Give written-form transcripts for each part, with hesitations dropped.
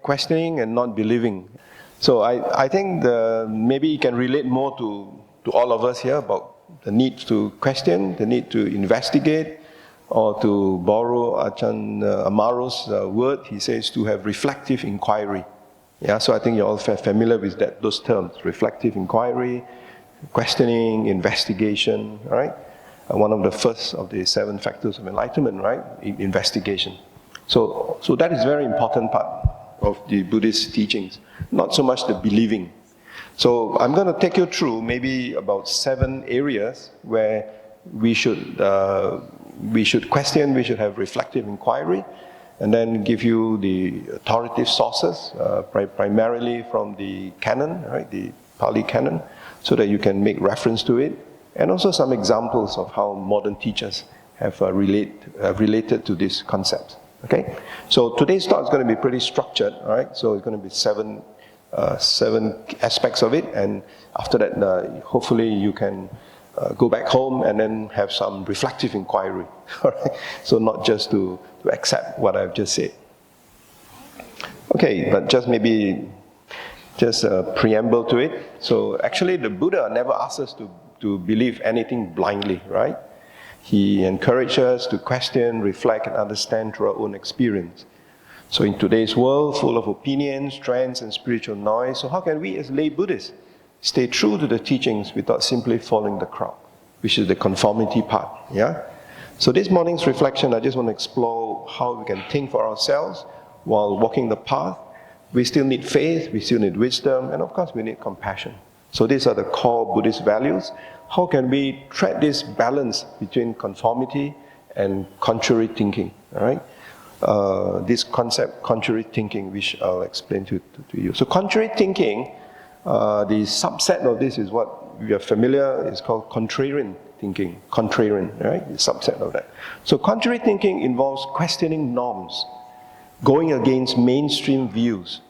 questioning and not believing. So I think maybe you can relate more to all of us here about the need to question, the need to investigate, or to borrow Ajahn Amaro's word, he says to have reflective inquiry. Yeah, so I think you're all familiar with those terms, reflective inquiry, questioning, investigation, right? One of the first of the 7 factors of enlightenment, right? Investigation. So that is a very important part of the Buddhist teachings, not so much the believing. So I'm going to take you through maybe about 7 areas where we should question, we should have reflective inquiry, and then give you the authoritative sources, primarily from the canon, right, the Pali canon, so that you can make reference to it, and also some examples of how modern teachers have related to these concepts. Okay, so today's talk is going to be pretty structured, all right? So it's going to be 7 aspects of it, and after that, hopefully you can go back home and then have some reflective inquiry, all right? So not just to accept what I've just said. Okay, but just a preamble to it. So actually, the Buddha never asked us to believe anything blindly, right? He encouraged us to question, reflect, and understand through our own experience. So in today's world, full of opinions, trends, and spiritual noise, so how can we as lay Buddhists stay true to the teachings without simply following the crowd, which is the conformity part, yeah? So this morning's reflection, I just want to explore how we can think for ourselves while walking the path. We still need faith, we still need wisdom, and of course we need compassion. So these are the core Buddhist values. How can we tread this balance between conformity and contrary thinking, all right? This concept, contrary thinking, which I'll explain to you. So contrary thinking, the subset of this is what we are familiar, it's called contrarian thinking. Contrarian, right? The subset of that. So contrary thinking involves questioning norms, going against mainstream views,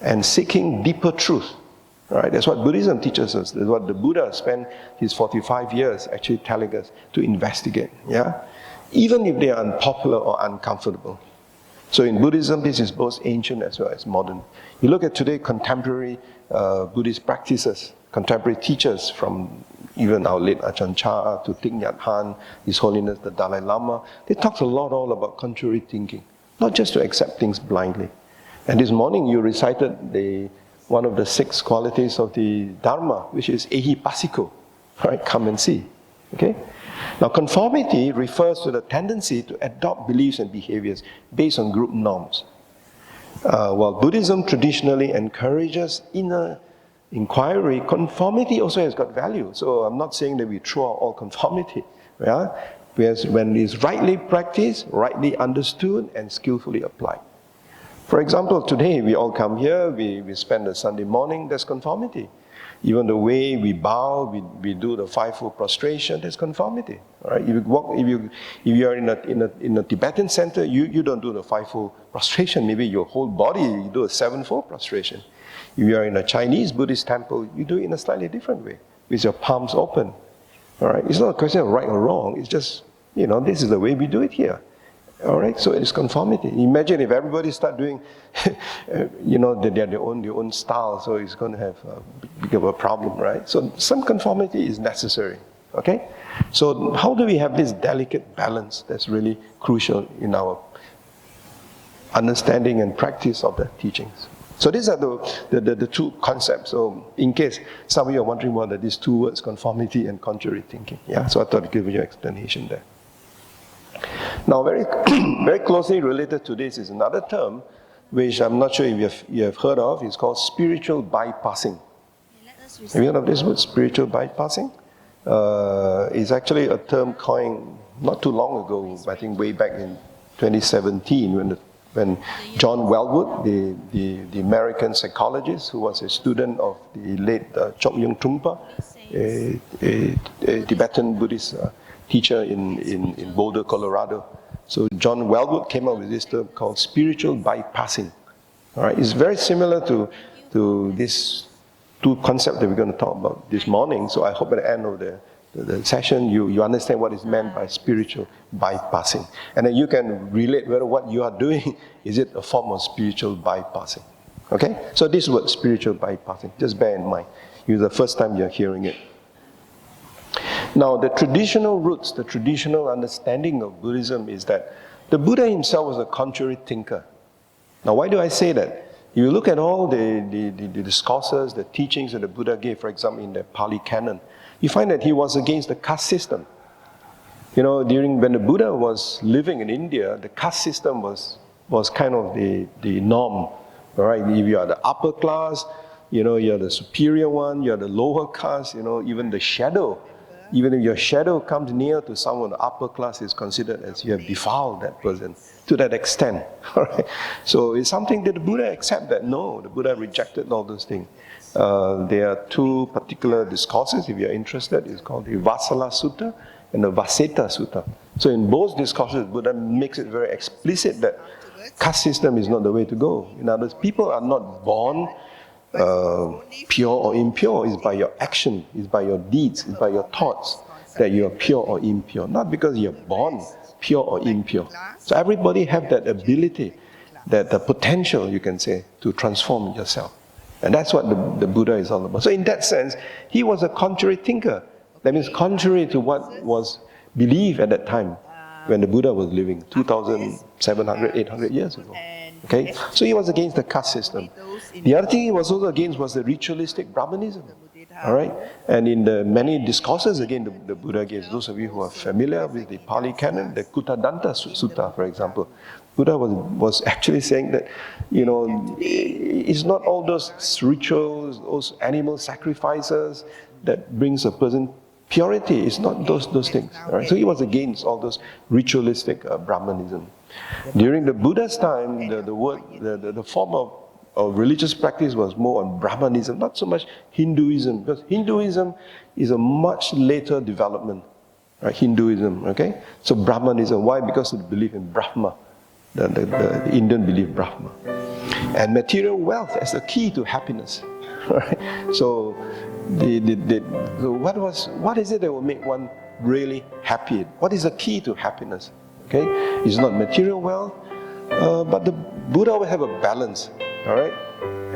and seeking deeper truth. Right? That's what Buddhism teaches us. That's what the Buddha spent his 45 years actually telling us to investigate. Yeah? Even if they are unpopular or uncomfortable. So in Buddhism, this is both ancient as well as modern. You look at today contemporary Buddhist practices, contemporary teachers from even our late Ajahn Chah to Thich Nhat Hanh, His Holiness the Dalai Lama, they talk a lot all about contrary thinking, not just to accept things blindly. And this morning you recited one of the 6 qualities of the Dharma, which is ehipassiko, right? Come and see. Okay? Now, conformity refers to the tendency to adopt beliefs and behaviors based on group norms. While Buddhism traditionally encourages inner inquiry, conformity also has got value. So I'm not saying that we throw out all conformity. Yeah? Whereas when it's rightly practiced, rightly understood, and skillfully applied. For example, today we all come here, we spend a Sunday morning, there's conformity. Even the way we bow, we do the 5-fold prostration, there's conformity. Right? If you are in a Tibetan center, you don't do the 5-fold prostration. Maybe your whole body, you do a 7-fold prostration. If you are in a Chinese Buddhist temple, you do it in a slightly different way, with your palms open. All right? It's not a question of right or wrong, it's just, this is the way we do it here. All right, so it's conformity. Imagine if everybody start doing, their own style, so it's going to have a big of a problem, right? So some conformity is necessary, okay? So how do we have this delicate balance that's really crucial in our understanding and practice of the teachings? So these are the 2 concepts. So in case some of you are wondering what are these 2 words, conformity and contrary thinking, yeah? So I thought I'd give you an explanation there. Now, very, very closely related to this is another term, which I'm not sure if you have heard of. It's called spiritual bypassing. Have you heard of this word, spiritual bypassing? It's actually a term coined not too long ago, I think way back in 2017, when John Wellwood, the American psychologist who was a student of the late Chok-Yung Trungpa, a Tibetan Buddhist teacher in Boulder, Colorado. So John Wellwood came up with this term called spiritual bypassing. All right, it's very similar to these 2 concepts that we're going to talk about this morning. So I hope at the end of the the session, you understand what is meant by spiritual bypassing. And then you can relate whether what you are doing, is it a form of spiritual bypassing. Okay? So this word, spiritual bypassing, just bear in mind. It's the first time you're hearing it. Now, the traditional roots, the traditional understanding of Buddhism is that the Buddha himself was a contrary thinker. Now, why do I say that? If you look at all the discourses, the teachings that the Buddha gave, for example, in the Pali Canon, you find that he was against the caste system. You know, when the Buddha was living in India, the caste system was kind of the norm. All right, if you are the upper class, you know, you're the superior one, you're the lower caste, you know, even the shadow. Even if your shadow comes near to someone in the upper class, is considered as you have defiled that person to that extent. All right? So it's something that the Buddha accepted that. No, the Buddha rejected all those things. There are two particular discourses, if you're interested. It's called the Vasala Sutta and the Vaseta Sutta. So in both discourses, Buddha makes it very explicit that caste system is not the way to go. In other words, people are not born pure or impure. Is by your action, is by your deeds, is by your thoughts that you are pure or impure. Not because you're born pure or impure. So everybody have that ability, that the potential, you can say, to transform yourself. And that's what the Buddha is all about. So in that sense, he was a contrary thinker. That means contrary to what was believed at that time when the Buddha was living 2,700, 800 years ago. Okay? So he was against the caste system. The other thing he was also against was the ritualistic Brahmanism. All right? And in the many discourses, again, the Buddha gives, those of you who are familiar with the Pali Canon, the Kuttadanta Sutta, for example, Buddha was actually saying that, you know, it's not all those rituals, those animal sacrifices that brings a person purity. It's not those things. All right? So he was against all those ritualistic Brahmanism. During the Buddha's time, the form of religious practice was more on Brahmanism, not so much Hinduism, because Hinduism is a much later development. Right? Hinduism, okay? So Brahmanism, why? Because of the belief in Brahma, the Indian belief Brahma. And material wealth as the key to happiness. Right? So, what is it that will make one really happy? What is the key to happiness? Okay, it's not material wealth, but the Buddha will have a balance. All right,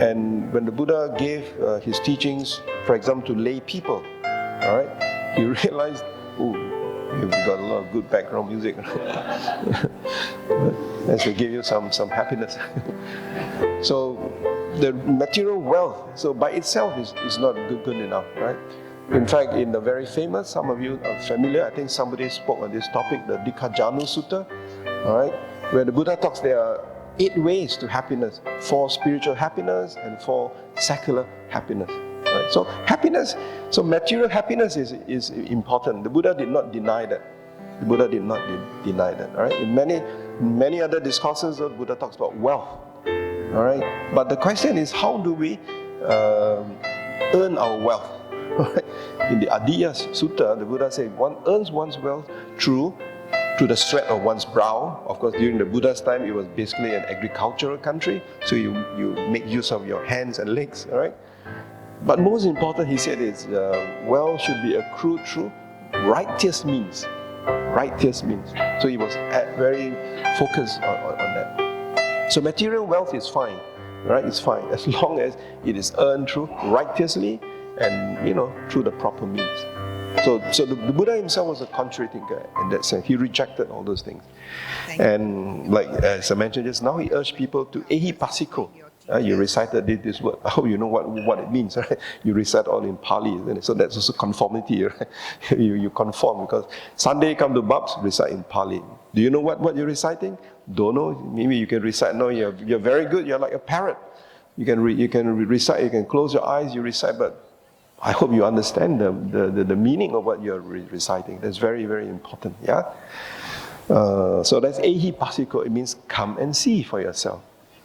and when the Buddha gave his teachings, for example, to lay people, all right, he realized, oh, we've got a lot of good background music. As they give you some happiness. So the material wealth, so by itself is not good enough, right? In fact, in the very famous, some of you are familiar, I think somebody spoke on this topic, the Dikajanu Sutta, all right, where the Buddha talks there are 8 ways to happiness: 4 spiritual happiness and 4 secular happiness. Right? So happiness, so material happiness is important. The Buddha did not deny that. The Buddha did not deny that. All right. In many other discourses, the Buddha talks about wealth. All right. But the question is, how do we earn our wealth? In the Adiya Sutta, the Buddha said one earns one's wealth through the sweat of one's brow. Of course, during the Buddha's time, it was basically an agricultural country, so you make use of your hands and legs, all right? But most important, he said, is wealth should be accrued through righteous means. Righteous means. So he was very focused on that. So material wealth is fine, right? It's fine as long as it is earned through righteously and, you know, through the proper means. So the Buddha himself was a contrary thinker in that sense. He rejected all those things. And like as I mentioned just now, he urged people to ehipassiko. You recited this word. I hope you know what it means, right? You recite all in Pali, isn't it? So that's also conformity, right? You conform, because Sunday come to Babs, recite in Pali. Do you know what you're reciting? Don't know. Maybe you can recite. No, you're very good. You're like a parrot. You can recite. You can close your eyes. You recite, but I hope you understand the meaning of what you're reciting. That's very, very important. Yeah. So that's ehipassiko. It means come and see for yourself.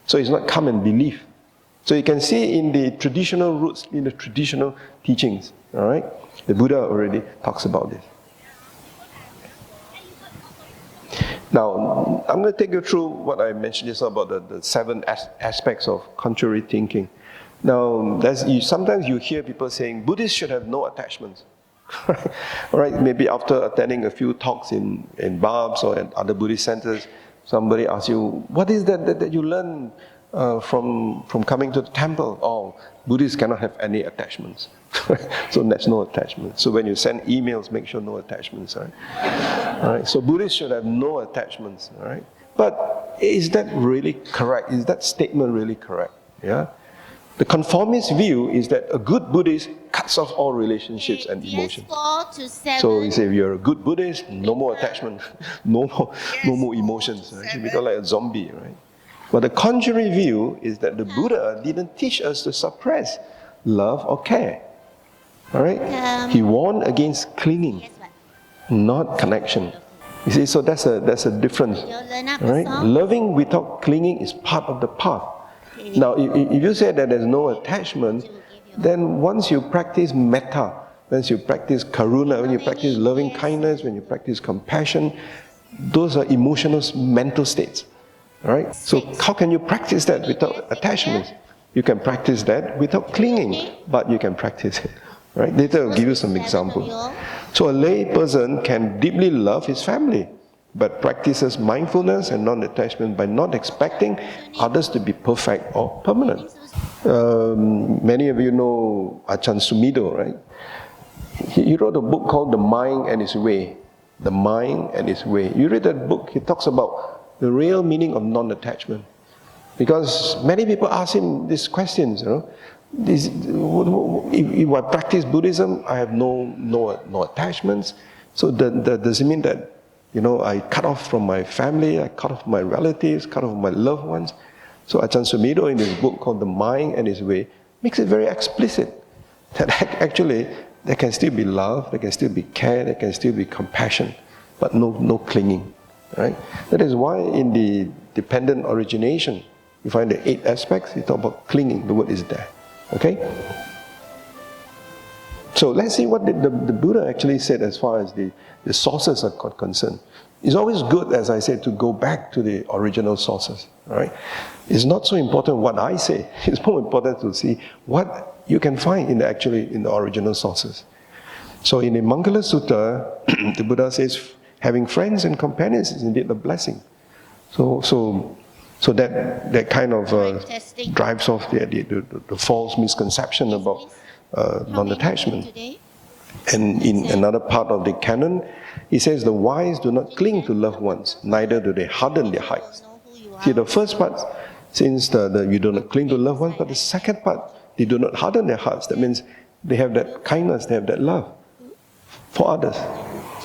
So it's not come and believe. So you can see in the traditional roots, in the traditional teachings, all right? The Buddha already talks about this. Now, I'm going to take you through what I mentioned just about the 7 aspects of contrary thinking. Now, sometimes you hear people saying, Buddhists should have no attachments. All right, maybe after attending a few talks in Barbs or at other Buddhist centers, somebody asks you, what is that you learn from coming to the temple? Oh, Buddhists cannot have any attachments. So there's no attachment. So when you send emails, make sure no attachments. Right? All right. So Buddhists should have no attachments. All right. But is that really correct? Is that statement really correct? Yeah. The conformist view is that a good Buddhist cuts off all relationships and emotions. So you say, if you're a good Buddhist, no more attachment, no more emotions. Right? You become like a zombie, right? But the contrary view is that the Buddha didn't teach us to suppress love or care. All right? He warned against clinging, not connection. You see, so that's a difference. Right? Loving without clinging is part of the path. Now, if you say that there's no attachment, then once you practice metta, once you practice karuna, when you practice loving kindness, when you practice compassion, those are emotional, mental states. All right? So how can you practice that without attachments? You can practice that without clinging, but you can practice it. Right? Later I'll give you some examples. So a lay person can deeply love his family, but practices mindfulness and non-attachment by not expecting others to be perfect or permanent. Many of you know Ajahn Sumedho, right? He wrote a book called The Mind and Its Way. The Mind and Its Way. You read that book, he talks about the real meaning of non-attachment. Because many people ask him these questions, you know. If I practice Buddhism, I have no attachments. So does it mean that, you know, I cut off from my family, I cut off my relatives, cut off my loved ones? So Ajahn Sumedho in this book called The Mind and Its Way makes it very explicit that actually there can still be love, there can still be care, there can still be compassion, but no clinging. Right? That is why in the dependent origination, you find the 8 aspects, you talk about clinging, the word is there. Okay? So let's see what the Buddha actually said as far as the sources are concerned. It's always good, as I said, to go back to the original sources. Right? It's not so important what I say. It's more important to see what you can find in the original sources. So in the Mangala Sutta, the Buddha says, having friends and companions is indeed a blessing. So that kind of drives off the false misconception about non-attachment. And in another part of the canon, he says the wise do not cling to loved ones, neither do they harden their hearts. See, the first part, since you do not cling to loved ones, but the second part, they do not harden their hearts. That means they have that kindness, they have that love for others.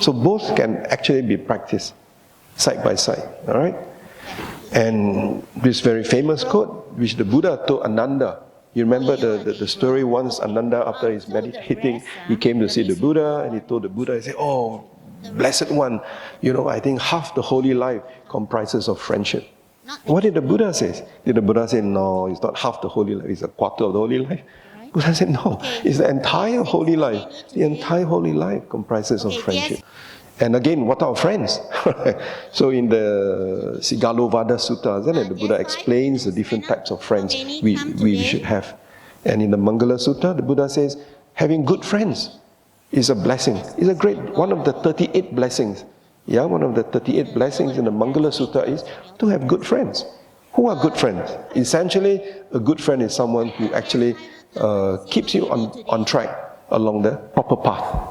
So both can actually be practiced side by side. All right? And this very famous quote, which the Buddha told Ananda. You remember the story once Ananda, after he's meditating, he came to see the Buddha and he told the Buddha, he said, oh, blessed one, you know, I think half the holy life comprises of friendship. What did the Buddha say? Did the Buddha say, no, it's not half the holy life, it's a quarter of the holy life? Buddha said, no, it's the entire holy life. The entire holy life comprises of friendship. And again, what are friends? So in the Sigalovada Sutta, the Buddha explains the different types of friends we should have. And in the Mangala Sutta, the Buddha says, having good friends is a blessing. It's a great, one of the 38 blessings. Yeah, one of the 38 blessings in the Mangala Sutta is to have good friends. Who are good friends? Essentially, a good friend is someone who actually keeps you on track along the proper path.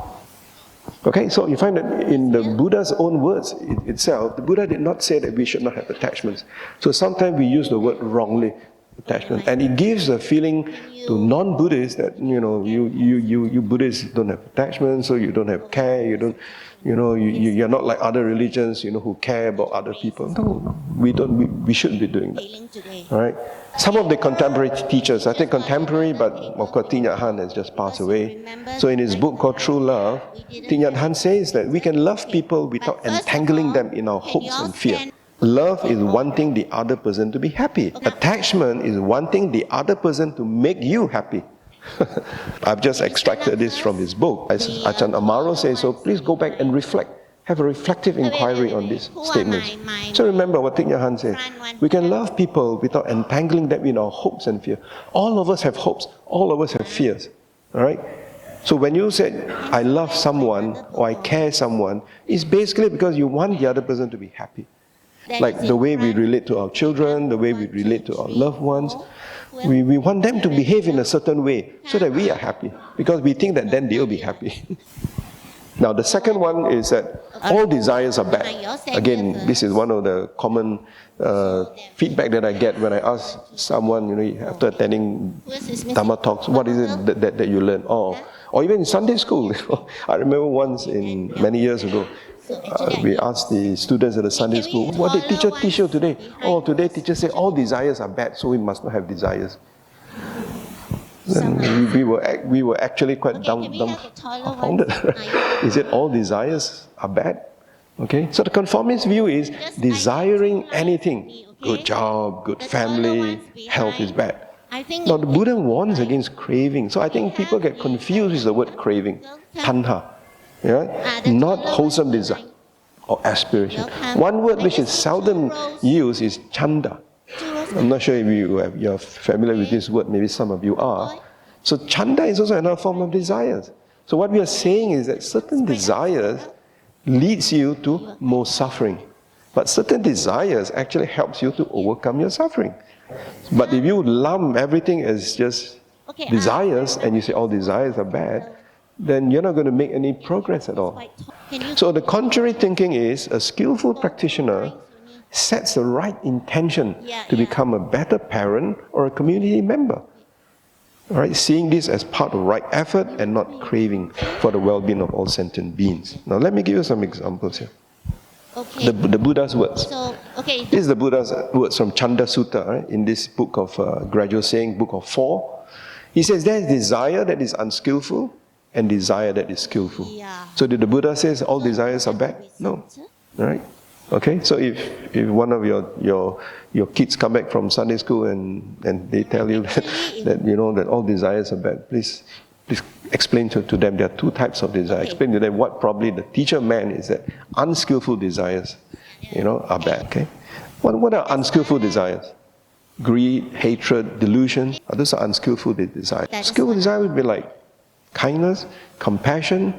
Okay, so you find that in the Buddha's own words itself, the Buddha did not say that we should not have attachments. So sometimes we use the word wrongly, attachment, and it gives a feeling to non-Buddhists that, you know, you Buddhists don't have attachments, so you don't have care, you don't, you know, you're not like other religions, you know, who care about other people. No, we don't. We shouldn't be doing that. All right. Some of the contemporary teachers, I think contemporary, but of course Thich Nhat Hanh has just passed away. So in his book called True Love, Thich Nhat Hanh says that we can love people without entangling them in our hopes and fear. Love is wanting the other person to be happy. Attachment is wanting the other person to make you happy. I've just extracted this from his book. As Ajahn Amaro says, so please go back and reflect. Have a reflective inquiry on these statements. So remember what Thich Nhat Hanh says. We can love people without entangling them in our hopes and fears. All of us have hopes. All of us have fears. All right? So when you say, I love someone or I care someone, it's basically because you want the other person to be happy. Like the way we relate to our children, the way we relate to our loved ones, we want them to behave in a certain way so that we are happy, because we think that then they'll be happy. Now the second one is that all desires are bad. Again, this is one of the common feedback that I get when I ask someone, after attending Dhamma talks, what is it that you learn? Or even in Sunday school. I remember once many years ago, we asked the students at the Sunday school, what did teacher teach you today? Today teacher said all desires are bad, so we must not have desires. Then we were actually quite dumbfounded. Is it all desires are bad? Okay, so the conformist view is desiring anything, good job, good family, health is bad. Now the Buddha warns against craving. So I think people get confused with the word craving, tanha, not wholesome desire or aspiration. One word which is seldom used is chanda. I'm not sure if you're familiar with this word, maybe some of you are. So chanda is also another form of desires. So what we are saying is that certain desires leads you to more suffering. But certain desires actually helps you to overcome your suffering. But if you lump everything as just desires and you say all desires are bad, then you're not going to make any progress at all. So the contrary thinking is a skillful practitioner sets the right intention to become a better parent or a community member. Alright, seeing this as part of right effort and not craving for the well-being of all sentient beings. Now let me give you some examples here. The Buddha's words. This is the Buddha's words from Chanda Sutta, right? In this book of gradual saying, book of 4. He says there is desire that is unskillful and desire that is skillful. So did the Buddha say all desires are bad? No. Right? Okay, so if one of your kids come back from Sunday school and they tell you that all desires are bad, please explain to them there are two types of desire. Explain to them what probably the teacher meant is that unskillful desires, are bad. Okay, what are unskillful desires? Greed, hatred, delusion. Those are unskillful desires. Skillful desire would be like kindness, compassion,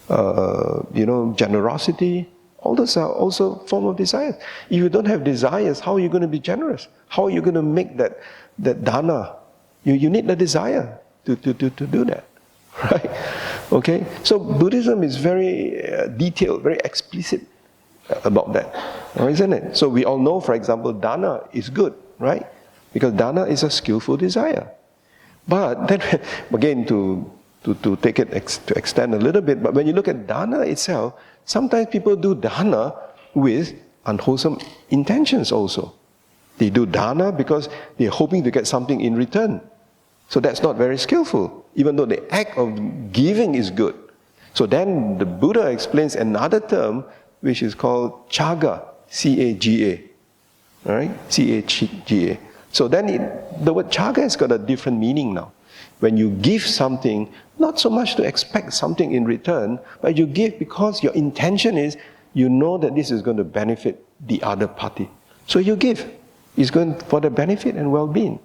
generosity. All those are also form of desires. If you don't have desires, how are you going to be generous? How are you going to make that dana? You need the desire to do that, right? Okay. So Buddhism is very detailed, very explicit about that, isn't it? So we all know, for example, dana is good, right? Because dana is a skillful desire. But then again, to take it to extend a little bit, but when you look at dana itself, sometimes people do dana with unwholesome intentions also. They do dana because they're hoping to get something in return. So that's not very skillful, even though the act of giving is good. So then the Buddha explains another term which is called chaga, C-A-G-A. Alright? C-A-G-A. So then the word chaga has got a different meaning now. When you give something, not so much to expect something in return, but you give because your intention is, you know that this is going to benefit the other party. So you give. It's going for the benefit and well-being.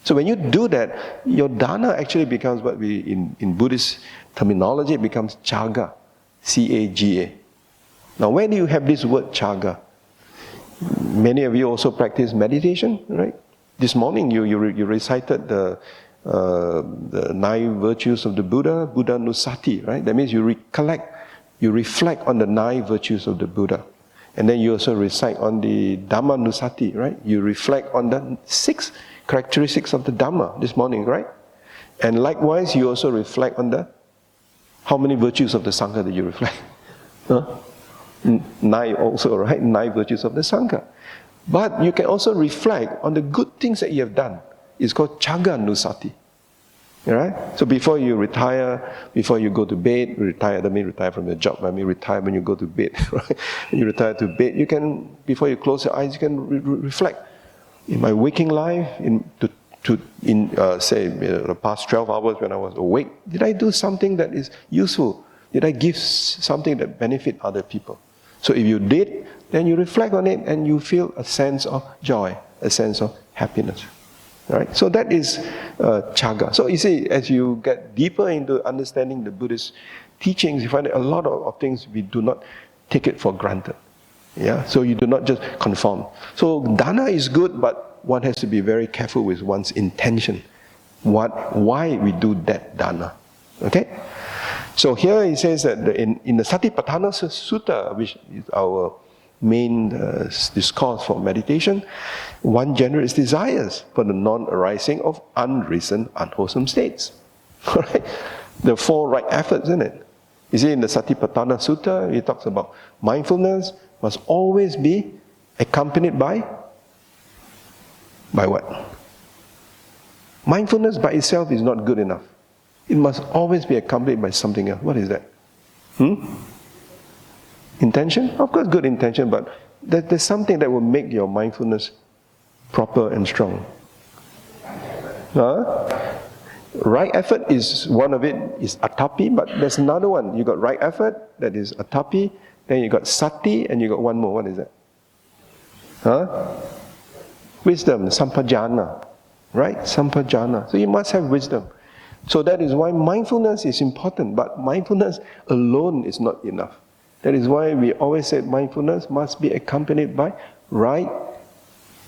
So when you do that, your dana actually becomes what we, in Buddhist terminology, it becomes chaga, C-A-G-A. Now where do you have this word chaga? Many of you also practice meditation, right? This morning you recited the 9 virtues of the Buddha, Buddha Nusati, right? That means you recollect, you reflect on the 9 virtues of the Buddha. And then you also recite on the Dhamma Nusati, right? You reflect on the 6 characteristics of the Dhamma this morning, right? And likewise, you also reflect on how many virtues of the Sangha did you reflect? 9 also, right? 9 virtues of the Sangha. But you can also reflect on the good things that you have done. It's called Chaga Nusati. Right? So before you retire, before you go to bed, retire, that means retire from your job, I mean retire when you go to bed. Right? When you retire to bed, you can, before you close your eyes, you can reflect. In my waking life, the past 12 hours when I was awake, did I do something that is useful? Did I give something that benefit other people? So if you did, then you reflect on it and you feel a sense of joy, a sense of happiness. Right? So that is chaga. So you see, as you get deeper into understanding the Buddhist teachings, you find that a lot of things we do not take it for granted. Yeah, so you do not just conform. So dana is good, but one has to be very careful with one's intention. Why we do that dana. Okay? So here he says that in the Satipatthana Sutta, which is our main discourse for meditation, one generates desires for the non-arising of unreasoned, unwholesome states. Right? The 4 right efforts, isn't it? You see, in the Satipatthana Sutta, he talks about mindfulness must always be accompanied by what? Mindfulness by itself is not good enough. It must always be accompanied by something else. What is that? Intention? Of course, good intention, but there's something that will make your mindfulness proper and strong. Right effort is one of it, is atapi, but there's another one. You got right effort, that is atapi, then you got sati, and you got one more. What is that? Wisdom, sampajana. Right? Sampajana. So you must have wisdom. So that is why mindfulness is important, but mindfulness alone is not enough. That is why we always said mindfulness must be accompanied by right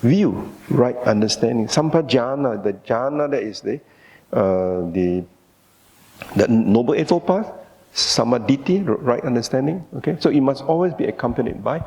view, right understanding. Sampajana, the jhana, that is the Noble Eightfold Path. Samaditi, right understanding. Okay, so it must always be accompanied by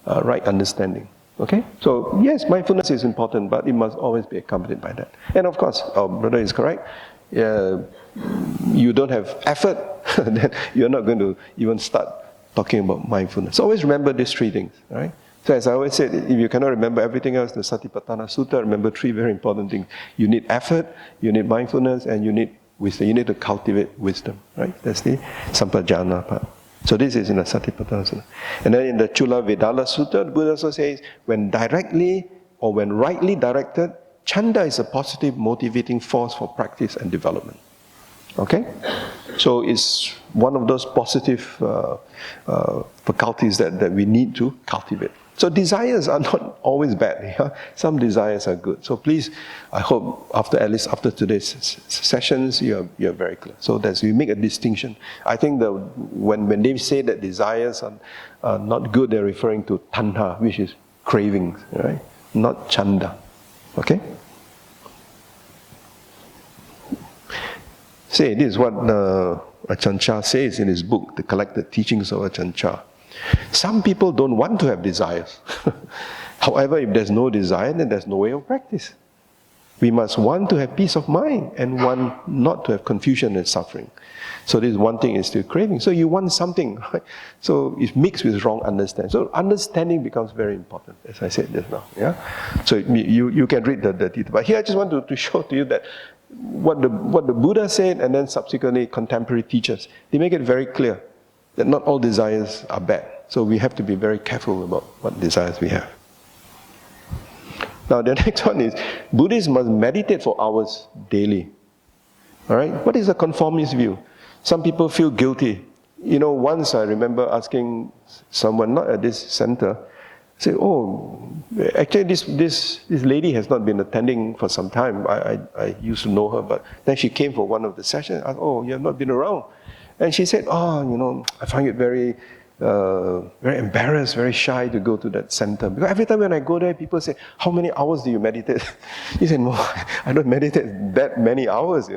right understanding. Okay, so yes, mindfulness is important, but it must always be accompanied by that. And of course, our brother is correct. You don't have effort, then you're not going to even start talking about mindfulness. So always remember these 3 things, right? So as I always said, if you cannot remember everything else, the Satipatthana Sutta, remember 3 very important things. You need effort, you need mindfulness, and you need wisdom. You need to cultivate wisdom, right? That's the Sampajana part. So this is in the Satipatthana Sutta. And then in the Chula Vedala Sutta, the Buddha also says, when directly or when rightly directed, chanda is a positive motivating force for practice and development. Okay? So it's one of those positive faculties that we need to cultivate. So desires are not always bad. Yeah? Some desires are good. So please, I hope at least after today's sessions, you're very clear. So that you make a distinction. I think when they say that desires are not good, they're referring to tanha, which is cravings, right? Not chanda. Okay? This is what Ajahn Chah says in his book, The Collected Teachings of Ajahn Chah. Some people don't want to have desires. However, if there's no desire, then there's no way of practice. We must want to have peace of mind and want not to have confusion and suffering. So this one thing is still craving. So you want something, right? So it's mixed with wrong understanding. So understanding becomes very important, as I said just now. Yeah. So you can read the detail. But here I just want to show to you that what the Buddha said, and then subsequently contemporary teachers, they make it very clear that not all desires are bad. So we have to be very careful about what desires we have. Now the next one is, Buddhists must meditate for hours daily. Alright? What is the conformist view? Some people feel guilty. You know, once I remember asking someone, not at this center, say, oh, actually this lady has not been attending for some time. I used to know her, but then she came for one of the sessions. I asked, oh, you have not been around. And she said, I find it very embarrassed, very shy to go to that center. Because every time when I go there, people say, how many hours do you meditate? He said, no, I don't meditate that many hours,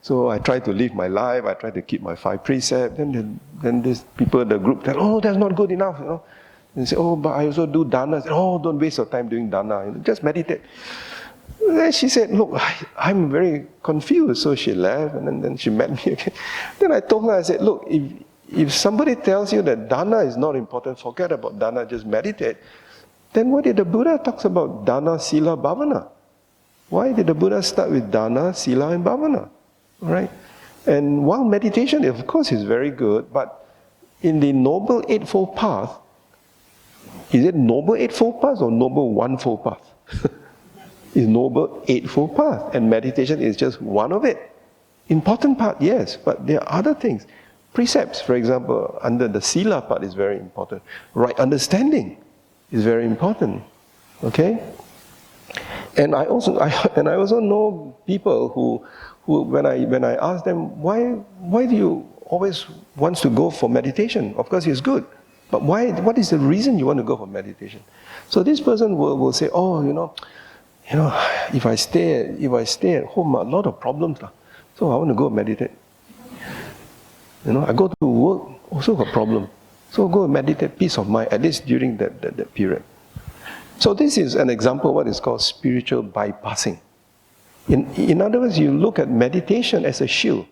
So I try to live my life, I try to keep my 5 precepts. Then these people, the group, tell, oh, that's not good enough, And they say, oh, but I also do dana. Say, oh, don't waste your time doing dana, just meditate. Then she said, look, I'm very confused. So she left, and then she met me again. Then I told her, I said, look, if somebody tells you that dana is not important, forget about dana, just meditate, then why did the Buddha talk about dana, sila, bhavana? Why did the Buddha start with dana, sila, and bhavana? All right? And while meditation, of course, is very good, but in the Noble Eightfold Path, is it Noble Eightfold Path or Noble One-fold Path? It's Noble Eightfold Path, and meditation is just one of it. Important part, yes, but there are other things. Precepts, for example, under the sila part is very important. Right understanding is very important. Okay? And I also know people who when I ask them, why do you always want to go for meditation? Of course, it's good, but why? What is the reason you want to go for meditation? So this person will say, oh, if I stay at home, a lot of problems, so I want to go meditate. I go to work, also got problem, so go meditate, peace of mind, at least during that period. So this is an example of what is called spiritual bypassing. In other words, you look at meditation as a shield,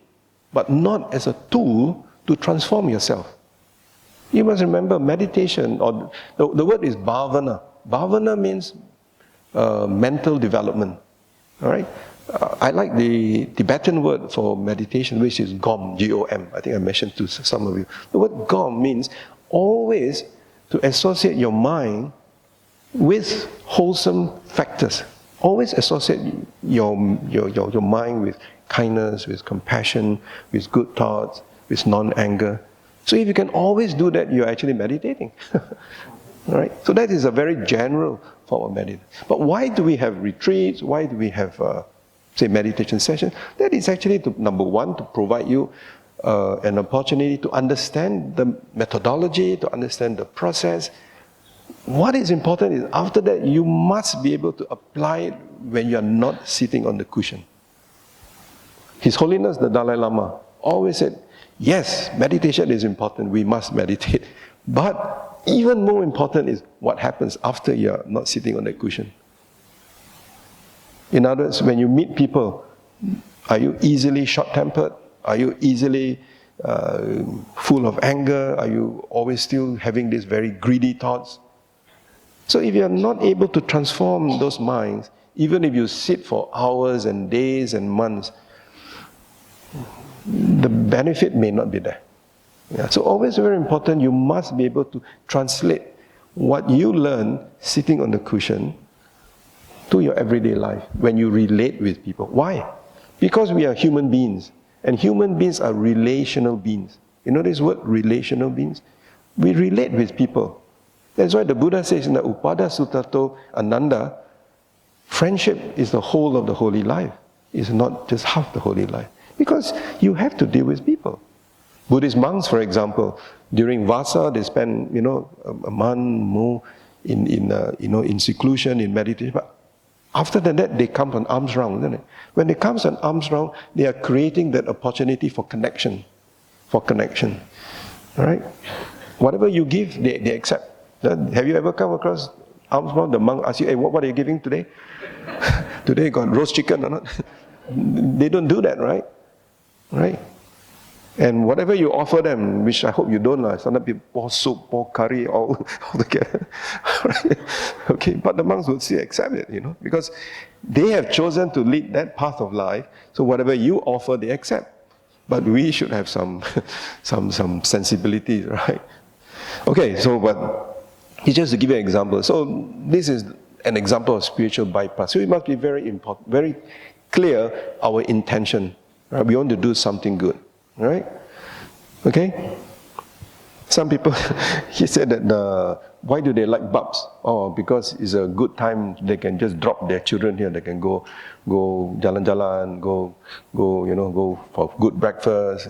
but not as a tool to transform yourself. You must remember meditation, or the word is bhavana. Bhavana means mental development. All right? I like the Tibetan word for meditation, which is gom, G-O-M. I think I mentioned to some of you. The word gom means always to associate your mind with wholesome factors. Always associate your mind with kindness, with compassion, with good thoughts, with non-anger. So if you can always do that, you're actually meditating. Right? So that is a very general form of meditation. But why do we have retreats? Why do we have, say, meditation sessions? That is actually, number one, to provide you an opportunity to understand the methodology, to understand the process. What is important is, after that, you must be able to apply it when you are not sitting on the cushion. His Holiness the Dalai Lama always said, yes, meditation is important, we must meditate. But even more important is what happens after you are not sitting on the cushion. In other words, when you meet people, are you easily short-tempered? Are you easily full of anger? Are you always still having these very greedy thoughts? So if you are not able to transform those minds, even if you sit for hours and days and months, the benefit may not be there. Yeah, so always very important, you must be able to translate what you learn sitting on the cushion to your everyday life when you relate with people. Why? Because we are human beings, and human beings are relational beings. You know this word, relational beings? We relate with people. That's why the Buddha says in the Upada Sutta Ananda, friendship is the whole of the holy life. It's not just half the holy life. Because you have to deal with people. Buddhist monks, for example, during Vasa, they spend, a month more in seclusion, in meditation. But after that, they come on arms round, isn't it? When they come on arms round, they are creating that opportunity for connection. All right? Whatever you give, they accept. Have you ever come across arms round? The monk asks you, hey, what are you giving today? Today got roast chicken or not? They don't do that, right? Right? And whatever you offer them, which I hope you don't, sometimes people pour soup, pour curry, all together. Right? Okay, but the monks would still accept it, because they have chosen to lead that path of life. So whatever you offer, they accept. But we should have some sensibility, right? Okay, so but it's just to give you an example. So this is an example of spiritual bypass. So we must be very important, very clear our intention. Right? We want to do something good. Right? Okay? Some people, he said that why do they like bulbs? Oh, because it's a good time, they can just drop their children here, they can go Jalan, go for good breakfast,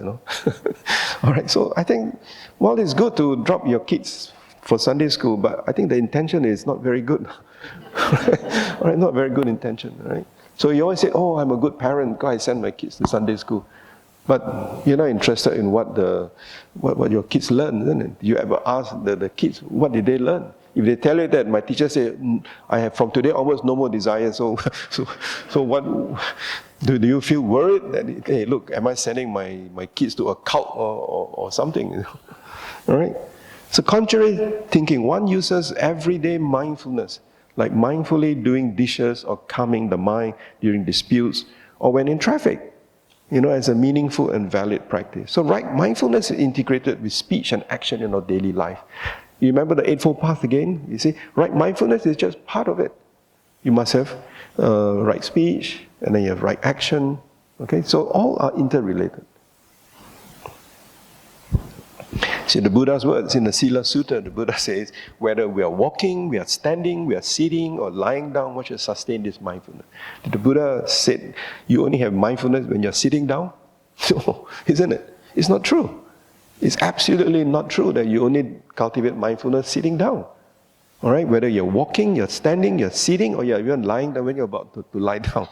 Alright, so I think, well, it's good to drop your kids for Sunday school, but I think the intention is not very good. Alright, not very good intention, right? So you always say, oh, I'm a good parent, because I send my kids to Sunday school. But you're not interested in what your kids learn, isn't it? You ever ask the kids, what did they learn? If they tell you that, my teacher said, I have from today onwards no more desire, so what, do you feel worried that, hey, look, am I sending my kids to a cult or something? All right? So contrary thinking, one uses everyday mindfulness, like mindfully doing dishes or calming the mind during disputes or when in traffic, as a meaningful and valid practice. So right mindfulness is integrated with speech and action in our daily life. You remember the Eightfold Path again? You see, right mindfulness is just part of it. You must have right speech, and then you have right action. Okay, so all are interrelated. See, the Buddha's words in the Sila Sutta, the Buddha says, whether we are walking, we are standing, we are sitting, or lying down, what should sustain this mindfulness? Did the Buddha said, you only have mindfulness when you're sitting down? No, isn't it? It's not true. It's absolutely not true that you only cultivate mindfulness sitting down. All right, whether you're walking, you're standing, you're sitting, or you're even lying down when you're about to lie down,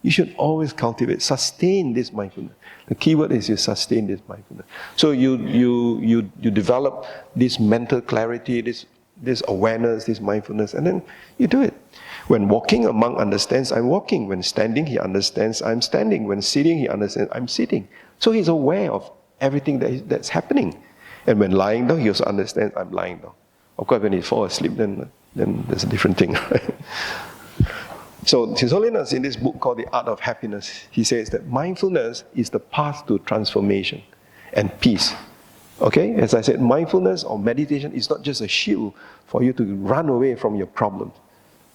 you should always cultivate, sustain this mindfulness. The key word is you sustain this mindfulness. So you develop this mental clarity, this awareness, this mindfulness, and then you do it. When walking, a monk understands I'm walking. When standing, he understands I'm standing. When sitting, he understands I'm sitting. So he's aware of everything that's happening. And when lying down, he also understands I'm lying down. Of course, when he falls asleep, then there's a different thing, right? So His Holiness, in this book called The Art of Happiness, he says that mindfulness is the path to transformation and peace. Okay? As I said, mindfulness or meditation is not just a shield for you to run away from your problems.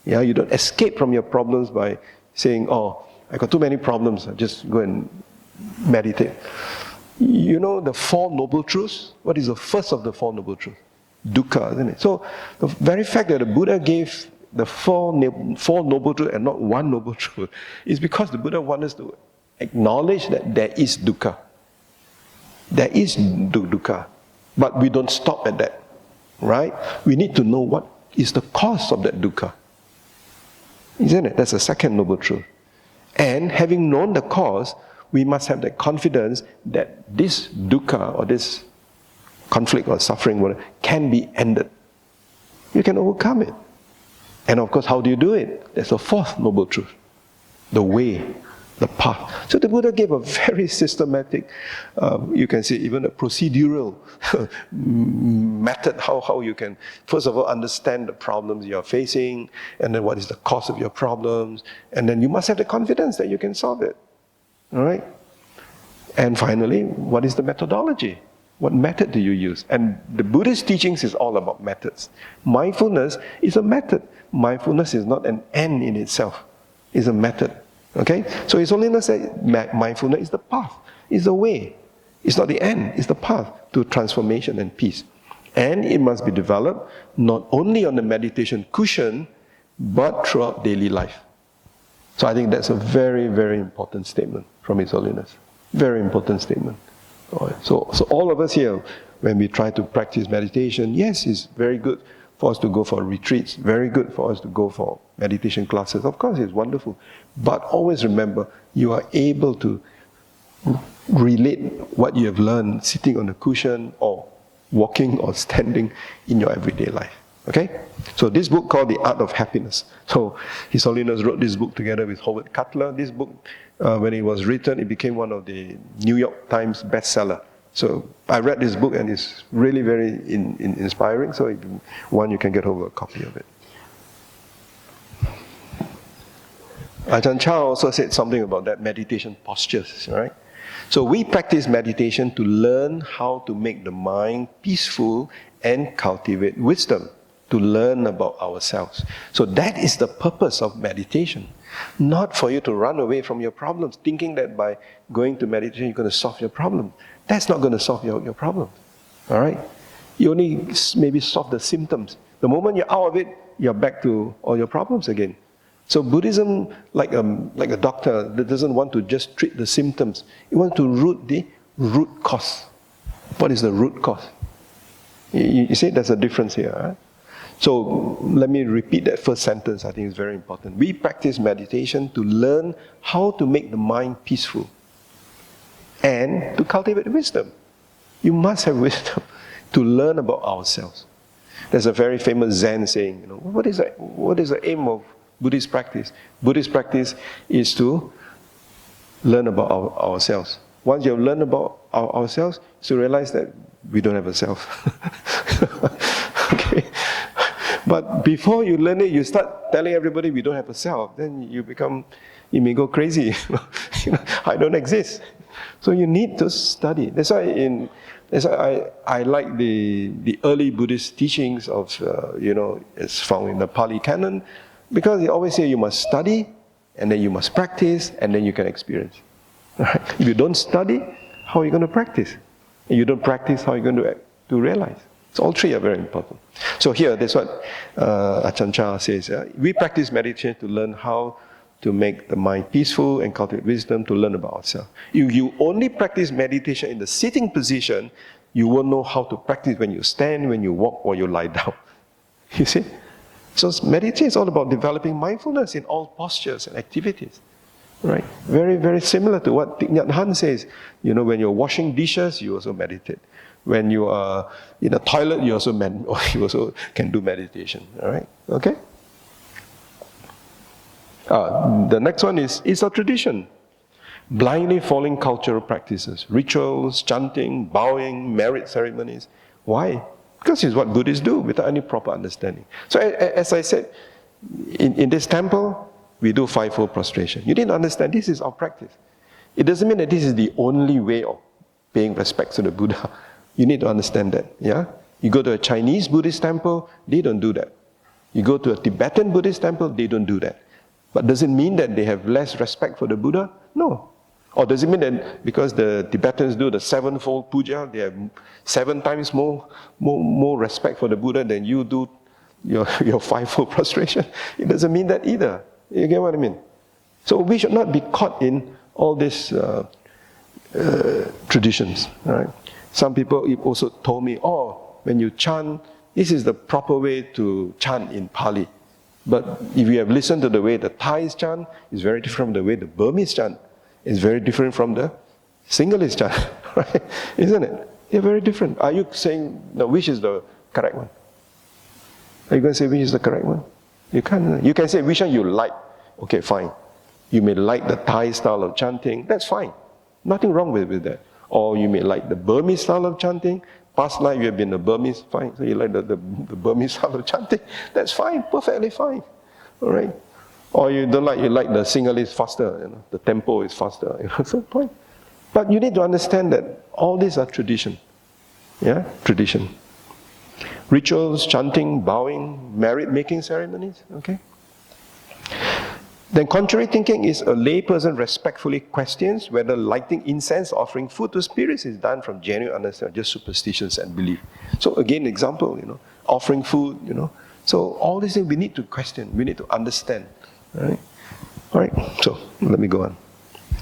Yeah, you don't escape from your problems by saying, oh, I got too many problems, I'll just go and meditate. You know the Four Noble Truths? What is the first of the Four Noble Truths? Dukkha, isn't it? So the very fact that the Buddha gave the four noble truths and not one noble truth is because the Buddha wants us to acknowledge that there is dukkha. There is dukkha. But we don't stop at that. Right? We need to know what is the cause of that dukkha. Isn't it? That's the second noble truth. And having known the cause, we must have that confidence that this dukkha or this conflict or suffering whatever, can be ended. You can overcome it. And of course, how do you do it? There's a fourth noble truth. The way, the path. So the Buddha gave a very systematic, you can say even a procedural method how you can, first of all, understand the problems you're facing, and then what is the cause of your problems, and then you must have the confidence that you can solve it. All right? And finally, what is the methodology? What method do you use? And the Buddhist teachings is all about methods. Mindfulness is a method. Mindfulness is not an end in itself. It's a method. Okay? So His Holiness said mindfulness is the path, is the way. It's not the end, it's the path to transformation and peace. And it must be developed not only on the meditation cushion, but throughout daily life. So I think that's a very, very important statement from His Holiness. Very important statement. So all of us here, when we try to practice meditation, yes, it's very good for us to go for retreats, very good for us to go for meditation classes. Of course, it's wonderful. But always remember, you are able to relate what you have learned sitting on a cushion or walking or standing in your everyday life. Okay? So this book called The Art of Happiness. So His Holiness wrote this book together with Howard Cutler. This book, when it was written, it became one of the New York Times bestseller. So I read this book and it's really very inspiring. So if you can get hold of a copy of it. Ajahn Chah also said something about that, meditation postures, right? So we practice meditation to learn how to make the mind peaceful and cultivate wisdom, to learn about ourselves. So that is the purpose of meditation. Not for you to run away from your problems, thinking that by going to meditation you're going to solve your problem. That's not going to solve your problem. All right? You only maybe solve the symptoms. The moment you're out of it, you're back to all your problems again. So Buddhism, like a doctor that doesn't want to just treat the symptoms, you want to root the root cause. What is the root cause? You see, there's a difference here. Right? So let me repeat that first sentence. I think it's very important. We practice meditation to learn how to make the mind peaceful and to cultivate wisdom. You must have wisdom to learn about ourselves. There's a very famous Zen saying, what is the aim of Buddhist practice? Buddhist practice is to learn about ourselves. Once you have learned about ourselves, to realize that we don't have a self. Okay? But before you learn it, you start telling everybody we don't have a self. Then you may go crazy. I don't exist. So you need to study. That's why I like the early Buddhist teachings of, it's found in the Pali Canon, because they always say you must study, and then you must practice, and then you can experience. Right? If you don't study, how are you going to practice? If you don't practice, how are you going to to realize. So all three are very important. So here, that's what Ajahn Chah says. We practice meditation to learn how to make the mind peaceful and cultivate wisdom, to learn about ourselves. If you only practice meditation in the sitting position, you won't know how to practice when you stand, when you walk, or you lie down. You see? So meditation is all about developing mindfulness in all postures and activities. Right? Very, very similar to what Thich Nhat Hanh says. You know, when you're washing dishes, you also meditate. When you are in a toilet, you also can do meditation. All right? Okay? The next one is a tradition. Blindly following cultural practices, rituals, chanting, bowing, merit ceremonies. Why? Because it's what Buddhists do without any proper understanding. So as I said, in this temple, we do fivefold prostration. You need to understand this is our practice. It doesn't mean that this is the only way of paying respect to the Buddha. You need to understand that. Yeah? You go to a Chinese Buddhist temple, they don't do that. You go to a Tibetan Buddhist temple, they don't do that. But does it mean that they have less respect for the Buddha? No. Or does it mean that because the Tibetans do the sevenfold puja, they have 7 times more respect for the Buddha than you do your fivefold prostration? It doesn't mean that either. You get what I mean? So we should not be caught in all these traditions. Right? Some people also told me, when you chant, this is the proper way to chant in Pali. But if you have listened to the way the Thais chant, it's very different from the way the Burmese chant. It's very different from the Sinhalese chant, right? Isn't it? They're very different. Are you saying, no, which is the correct one? Are you going to say which is the correct one? You can't. You can say which one you like. Okay, fine. You may like the Thai style of chanting. That's fine. Nothing wrong with that. Or you may like the Burmese style of chanting. Past life you have been a Burmese, fine. So you like the Burmese style of chanting. That's fine, perfectly fine. All right? Or you don't like, you like the Sinhalese faster, you know, the tempo is faster, you know, so fine. But you need to understand that all these are tradition. Yeah, tradition. Rituals, chanting, bowing, merit-making ceremonies, okay? Then contrary thinking is a layperson respectfully questions whether lighting incense, offering food to spirits is done from genuine understanding, just superstitions and belief. So again, example, you know, offering food, you know. So all these things we need to question, we need to understand. Right? All right, so let me go on.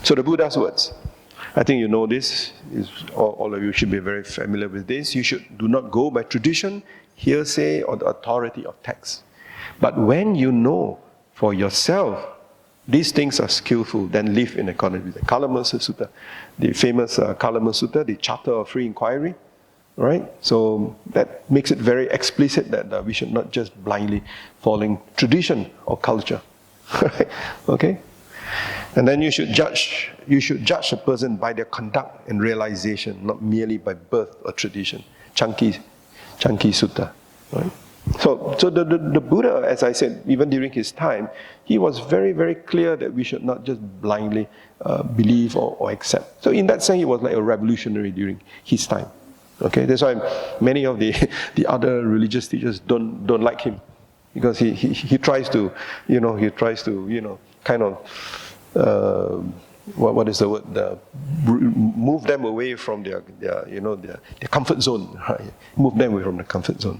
So the Buddha's words. I think you know this, all of you should be very familiar with this. You do not go by tradition, hearsay, or the authority of text. But when you know for yourself, these things are skillful, then live in accordance with the Kalamasa Sutta, the famous Kalamasa Sutta, the Charter of Free Inquiry. Right? So that makes it very explicit that we should not just blindly following tradition or culture. Right? Okay? And then you should judge a person by their conduct and realization, not merely by birth or tradition. Chanki Sutta. Right? So the Buddha, as I said, even during his time, he was very, very clear that we should not just blindly believe or accept. So in that sense, he was like a revolutionary during his time. Okay, that's why many of the other religious teachers don't like him, because he tries to kind of what is the word? Move them away from their comfort zone. Right? Move them away from the comfort zone.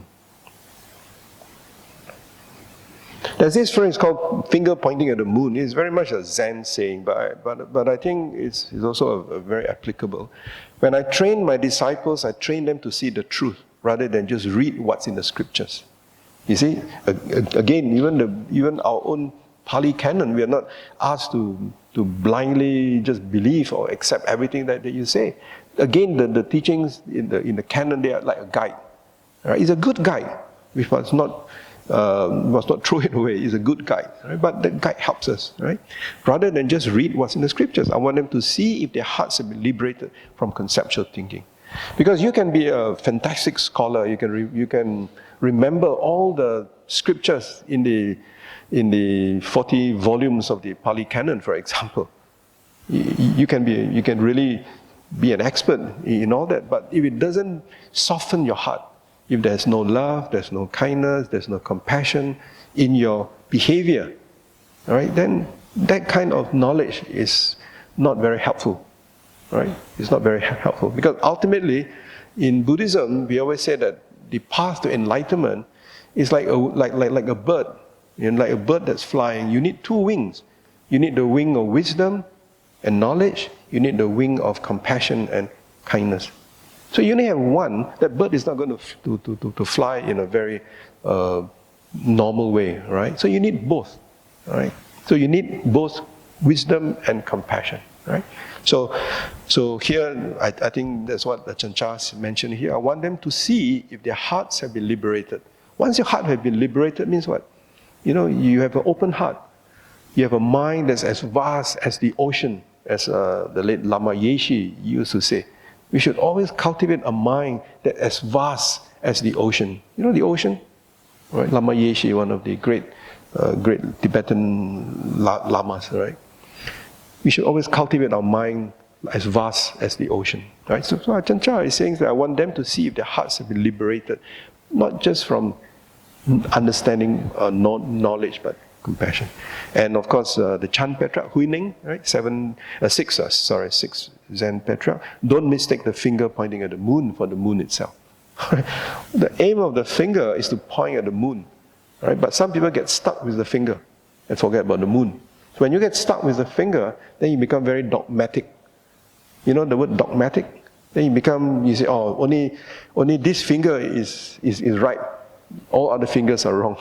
There's this phrase called finger pointing at the moon. It's very much a Zen saying, but I think it's also a very applicable. When I train my disciples, I train them to see the truth rather than just read what's in the scriptures. You see, again, even our own Pali canon, we are not asked to blindly just believe or accept everything that you say. Again, the teachings in the canon, they are like a guide. Right? It's a good guide. We must not throw it away. It's a good guide, right? But the guide helps us, right? Rather than just read what's in the scriptures, I want them to see if their hearts have been liberated from conceptual thinking. Because you can be a fantastic scholar, you can remember all the scriptures in the 40 volumes of the Pali Canon, for example. You can really be an expert in all that, but if it doesn't soften your heart, if there's no love, there's no kindness, there's no compassion in your behavior, all right, then that kind of knowledge is not very helpful, right? It's not very helpful, because ultimately in Buddhism, we always say that the path to enlightenment is like a bird. Like a bird that's flying. You need two wings. You need the wing of wisdom and knowledge. You need the wing of compassion and kindness. So you only have one. That bird is not going to fly in a very normal way, right? So you need both, right? So you need both wisdom and compassion, right? So here, I think that's what Ajahn Chah mentioned here. I want them to see if their hearts have been liberated. Once your heart has been liberated, means what? You have an open heart. You have a mind that's as vast as the ocean, as the late Lama Yeshe used to say. We should always cultivate a mind that's as vast as the ocean. You know the ocean? Right? Lama Yeshe, one of the great Tibetan lamas, right? We should always cultivate our mind as vast as the ocean. Right? So Ajahn Chah is saying that I want them to see if their hearts have been liberated, not just from understanding knowledge, but compassion. And of course, the Chan Petra, Huining, right? 6 Zen Petra. Don't mistake the finger pointing at the moon for the moon itself. The aim of the finger is to point at the moon, right? But some people get stuck with the finger and forget about the moon. So when you get stuck with the finger, then you become very dogmatic. You know the word dogmatic? Then you say, oh, only this finger is right. All other fingers are wrong.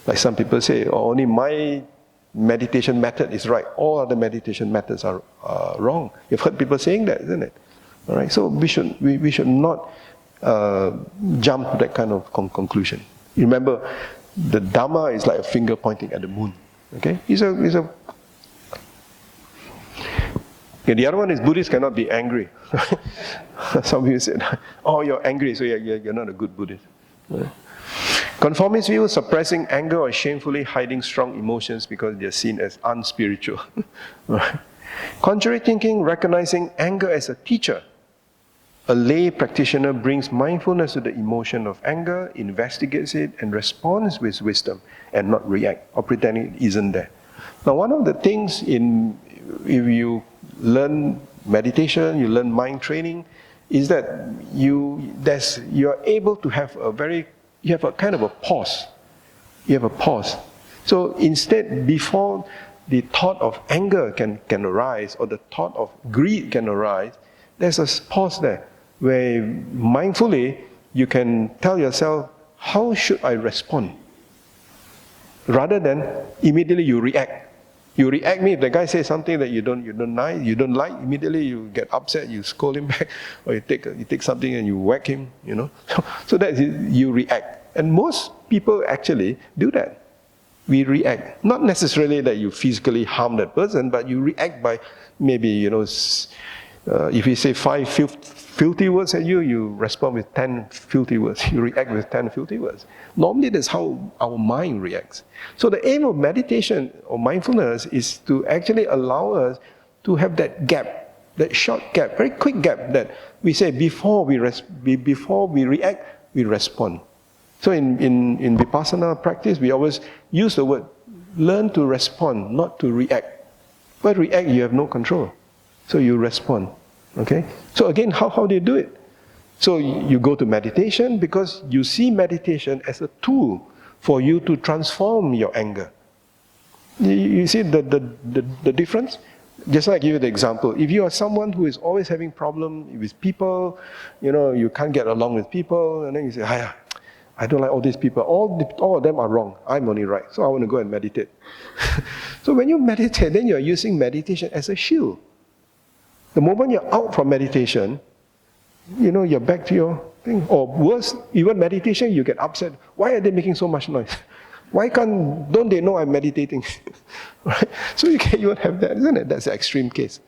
Like some people say, oh, only my meditation method is right. All other meditation methods are wrong. You've heard people saying that, isn't it? All right. So we should not jump to that kind of conclusion. Remember, the Dhamma is like a finger pointing at the moon. Okay. Okay, the other one is Buddhists cannot be angry. Some people said, oh, you're angry, so you're not a good Buddhist. Right? Conformist view, suppressing anger or shamefully hiding strong emotions because they are seen as unspiritual. Right? Contrary thinking, recognizing anger as a teacher. A lay practitioner brings mindfulness to the emotion of anger, investigates it, and responds with wisdom, and not react or pretending it isn't there. Now, one of the things if you learn meditation, you learn mind training, is that you are able to have you have a kind of a pause. You have a pause. So instead, before the thought of anger can arise, or the thought of greed can arise, there's a pause there, where mindfully you can tell yourself, how should I respond? Rather than immediately you react. You react if the guy says something that you don't like, immediately you get upset, you scold him back, or you take something and you whack him, So that you react. And most people actually do that. We react. Not necessarily that you physically harm that person, but you react by maybe, if he say 5 filthy words at you, you respond with 10 filthy words. You react with 10 filthy words. Normally that's how our mind reacts. So the aim of meditation or mindfulness is to actually allow us to have that gap, that short gap, very quick gap that we say before we react, we respond. So in Vipassana practice, we always use the word, learn to respond, not to react. But react, you have no control. So you respond. Okay? So again, how do you do it? So you go to meditation because you see meditation as a tool for you to transform your anger. You see the difference? Just like I give you the example. If you are someone who is always having problems with people, you can't get along with people, and then you say, I don't like all these people. All of them are wrong. I'm only right. So I want to go and meditate. So when you meditate, then you're using meditation as a shield. The moment you're out from meditation, you're back to your thing. Or worse, even meditation, you get upset. Why are they making so much noise? Don't they know I'm meditating? Right? So you won't have that, isn't it? That's the extreme case.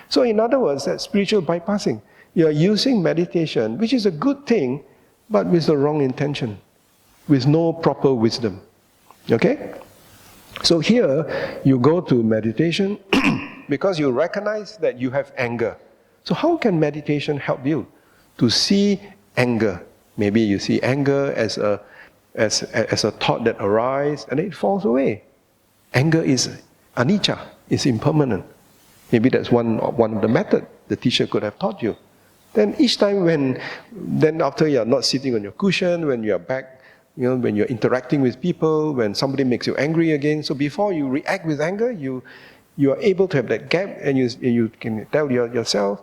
So in other words, that's spiritual bypassing. You're using meditation, which is a good thing, but with the wrong intention, with no proper wisdom. Okay? So here, you go to meditation because you recognize that you have anger. So how can meditation help you to see anger? Maybe you see anger as a thought that arises and it falls away. Anger is anicca, it's impermanent. Maybe that's one of the methods the teacher could have taught you. Then each time then after you're not sitting on your cushion, when you're back, when you're interacting with people, when somebody makes you angry again, so before you react with anger, you are able to have that gap, and you can tell yourself,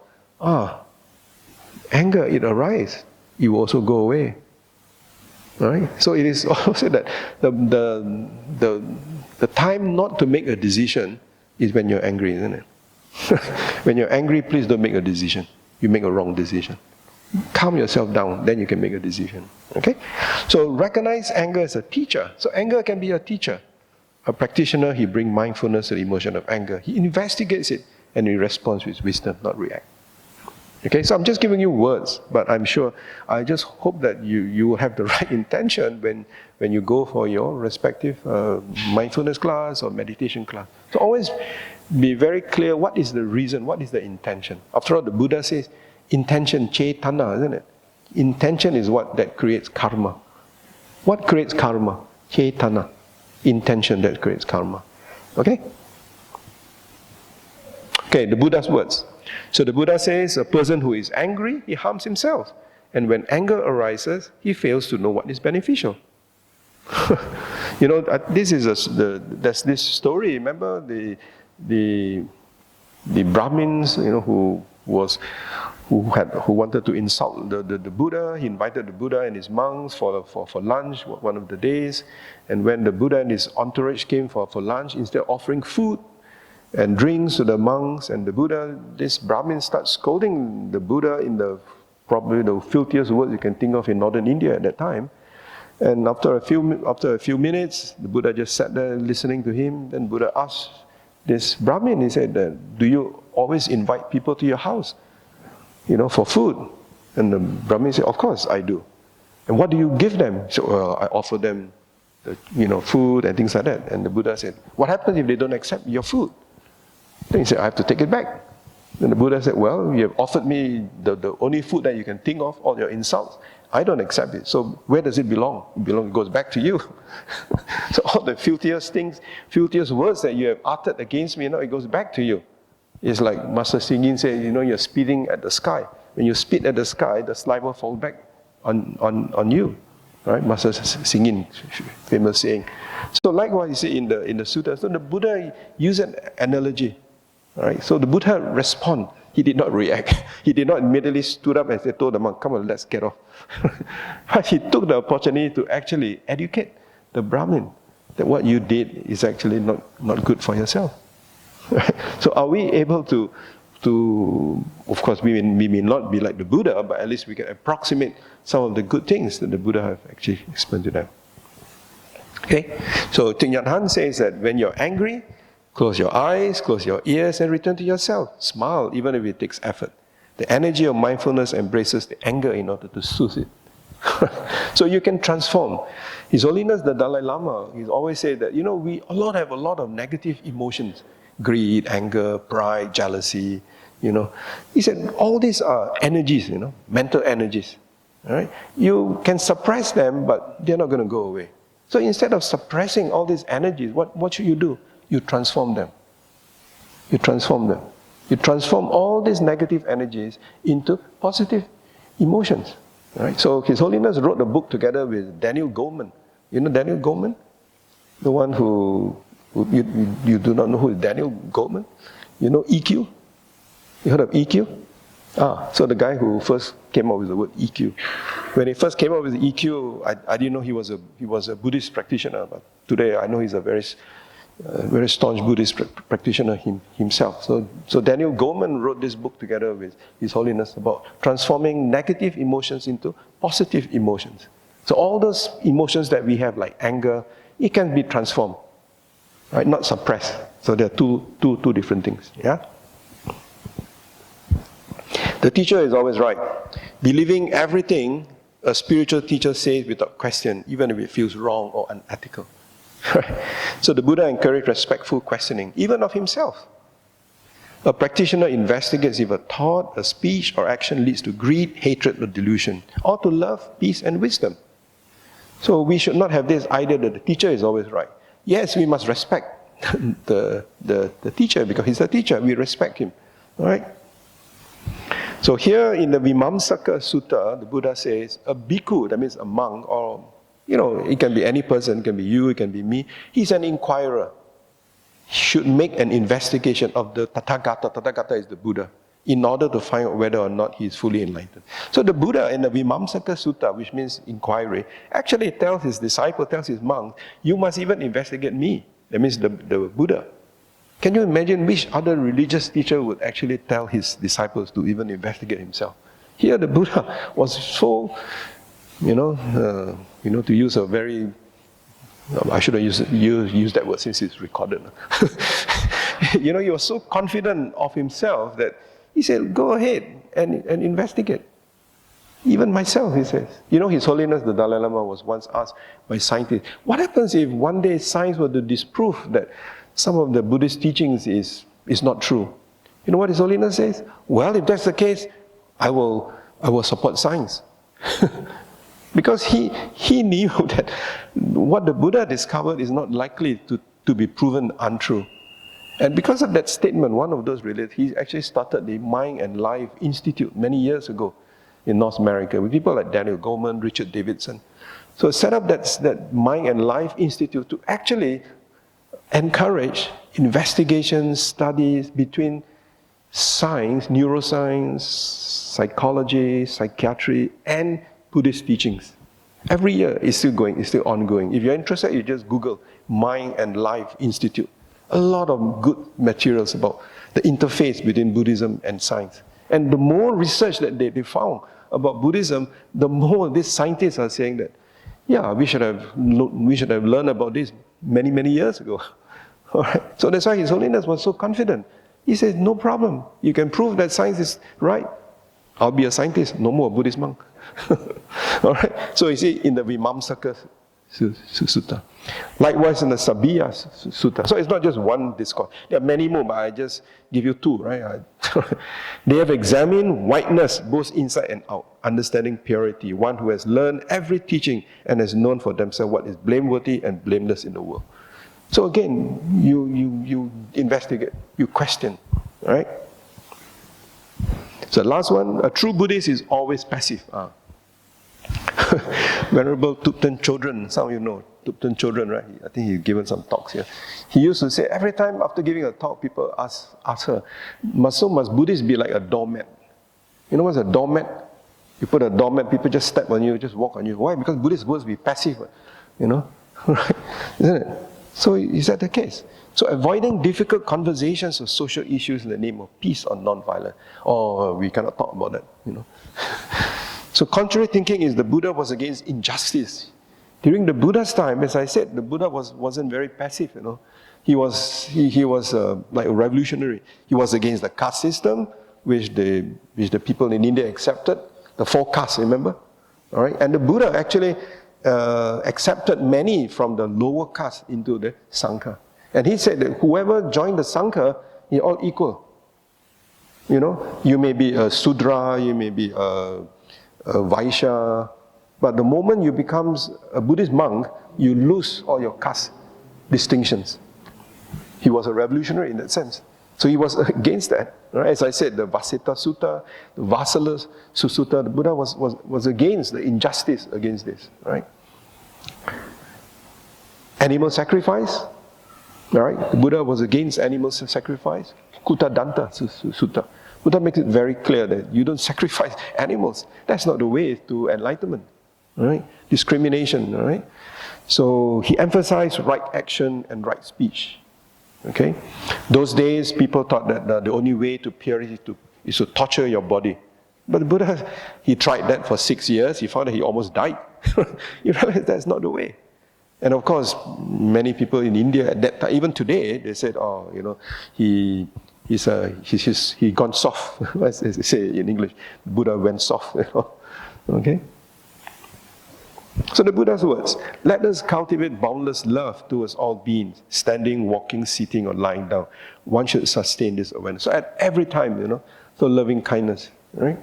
anger, it arises, it will also go away. Right? So it is also that the time not to make a decision is when you're angry, isn't it? When you're angry, please don't make a decision. You make a wrong decision. Calm yourself down, then you can make a decision. Okay? So recognize anger as a teacher. So anger can be a teacher. A practitioner, he brings mindfulness to the emotion of anger. He investigates it and he responds with wisdom, not react. Okay, so I'm just giving you words, but I'm sure, I just hope that you will have the right intention when you go for your respective mindfulness class or meditation class. So always be very clear, what is the reason, what is the intention. After all, the Buddha says, intention, cetana, isn't it? Intention is what that creates karma. What creates karma? Cetana. Intention that creates karma. Okay? Okay, the Buddha's words. So the Buddha says, a person who is angry, he harms himself. And when anger arises, he fails to know what is beneficial. This is there's this story. Remember the Brahmins, who wanted to insult the Buddha. He invited the Buddha and his monks for lunch one of the days. And when the Buddha and his entourage came for lunch, instead of offering food and drinks to the monks and the Buddha, this Brahmin starts scolding the Buddha in probably the filthiest words you can think of in northern India at that time. And after a few minutes, the Buddha just sat there listening to him. Then Buddha asked this Brahmin, he said, do you always invite people to your house, for food? And the Brahmin said, of course I do. And what do you give them? So, well, I offer them food and things like that. And the Buddha said, what happens if they don't accept your food? Then he said, I have to take it back. Then the Buddha said, well, you have offered me the only food that you can think of, all your insults. I don't accept it. So where does it belong? It goes back to you. So all the filthiest things, filthiest words that you have uttered against me, it goes back to you. It's like Master Singin said, you're spitting at the sky. When you spit at the sky, the saliva falls back on you. Right? Master Singin, famous saying. So likewise, you see in the sutta, so the Buddha used an analogy. Right? So the Buddha responded. He did not react. He did not immediately stood up and told the monk, come on, let's get off. But he took the opportunity to actually educate the Brahmin that what you did is actually not good for yourself. So are we able to of course, we may not be like the Buddha, but at least we can approximate some of the good things that the Buddha have actually explained to them. Okay? So Thich Nhat Hanh says that when you're angry, close your eyes, close your ears, and return to yourself. Smile, even if it takes effort. The energy of mindfulness embraces the anger in order to soothe it. So you can transform. His Holiness the Dalai Lama, he's always said that, we all have a lot of negative emotions. Greed, anger, pride, jealousy, He said, all these are energies, mental energies. All right? You can suppress them, but they're not going to go away. So instead of suppressing all these energies, what should you do? You transform them. You transform them. You transform all these negative energies into positive emotions. Right? So His Holiness wrote a book together with Daniel Goleman. You know Daniel Goleman? The one who you do not know who is Daniel Goleman? You know EQ? You heard of EQ? So the guy who first came up with the word EQ. When he first came up with EQ, I didn't know he was a Buddhist practitioner, but today I know he's a very staunch Buddhist practitioner himself. So Daniel Goleman wrote this book together with His Holiness about transforming negative emotions into positive emotions. So all those emotions that we have, like anger, it can be transformed, right? Not suppressed. So there are two different things. Yeah. The teacher is always right. Believing everything a spiritual teacher says without question, even if it feels wrong or unethical. So the Buddha encouraged respectful questioning, even of himself. A practitioner investigates if a thought, a speech, or action leads to greed, hatred, or delusion, or to love, peace, and wisdom. So we should not have this idea that the teacher is always right. Yes, we must respect the teacher because he's a teacher. We respect him. All right? So here in the Vimamsaka Sutta, the Buddha says, a bhikkhu, that means a monk, or, it can be any person, it can be you, it can be me, he's an inquirer. He should make an investigation of the Tathagata. Tathagata is the Buddha, in order to find out whether or not he is fully enlightened. So the Buddha in the Vimamsaka Sutta, which means inquiry, actually tells his disciple, tells his monk, you must even investigate me. That means the Buddha. Can you imagine which other religious teacher would actually tell his disciples to even investigate himself? Here the Buddha was so, to use a very, I shouldn't use that word since it's recorded. He was so confident of himself that he said, go ahead and investigate. Even myself, he says. His Holiness the Dalai Lama was once asked by scientists, what happens if one day science were to disprove that some of the Buddhist teachings is not true? You know what His Holiness says? Well, if that's the case, I will support science. Because he knew that what the Buddha discovered is not likely to be proven untrue. And because of that statement, one of those related, he actually started the Mind and Life Institute many years ago in North America with people like Daniel Goleman, Richard Davidson. So set up that Mind and Life Institute to actually encourage investigations, studies between science, neuroscience, psychology, psychiatry, and Buddhist teachings. Every year it's still going, it's still ongoing. If you're interested, you just Google Mind and Life Institute. A lot of good materials about the interface between Buddhism and science. And the more research that they found about Buddhism, the more these scientists are saying that, yeah, we should have learned about this many, many years ago. All right? So that's why His Holiness was so confident. He says, no problem. You can prove that science is right. I'll be a scientist, no more a Buddhist monk. All right? So you see, in the Vimamsaka Sutta. Likewise in the Sabbiya Sutta. So it's not just one discourse. There are many more, but I just give you two, right? They have examined whiteness, both inside and out, understanding purity, one who has learned every teaching and has known for themselves what is blameworthy and blameless in the world. So again, you investigate, you question, right? So the last one, a true Buddhist is always passive. Venerable Thupten Chodron, some of you know Thupten Chodron, right? I think he's given some talks here. He used to say, every time after giving a talk, people ask her, must Buddhists be like a doormat? You know what's a doormat? You put a doormat, people just step on you, just walk on you. Why? Because Buddhists are supposed to be passive, right? Isn't it? So is that the case? So avoiding difficult conversations or social issues in the name of peace or non-violence. Oh, we cannot talk about that, So contrary thinking is the Buddha was against injustice. During the Buddha's time, as I said, the Buddha wasn't very passive, He was like a revolutionary. He was against the caste system, which the people in India accepted. The 4 castes, remember? All right? And the Buddha actually accepted many from the lower caste into the Sangha. And he said that whoever joined the Sangha, you're all equal. You may be a Sudra, you may be a Vaishya, but the moment you become a Buddhist monk, you lose all your caste distinctions. He was a revolutionary in that sense. So he was against that. Right? As I said, the Vasita Sutta, the Vassala Sutta, the Buddha was against the injustice against this. Right? Animal sacrifice. All right? The Buddha was against animal sacrifice. Kuttadanta Sutta. Buddha makes it very clear that you don't sacrifice animals. That's not the way to enlightenment. Right? Discrimination. Right? So he emphasized right action and right speech. Okay? Those days, people thought that the only way to purity is to torture your body. But the Buddha, he tried that for 6 years. He found that he almost died. You realize that's not the way. And of course, many people in India at that time, even today, they said, he gone soft. As they say in English, Buddha went soft. Okay? So the Buddha's words, let us cultivate boundless love towards all beings, standing, walking, sitting, or lying down. One should sustain this awareness. So at every time, so loving kindness, right?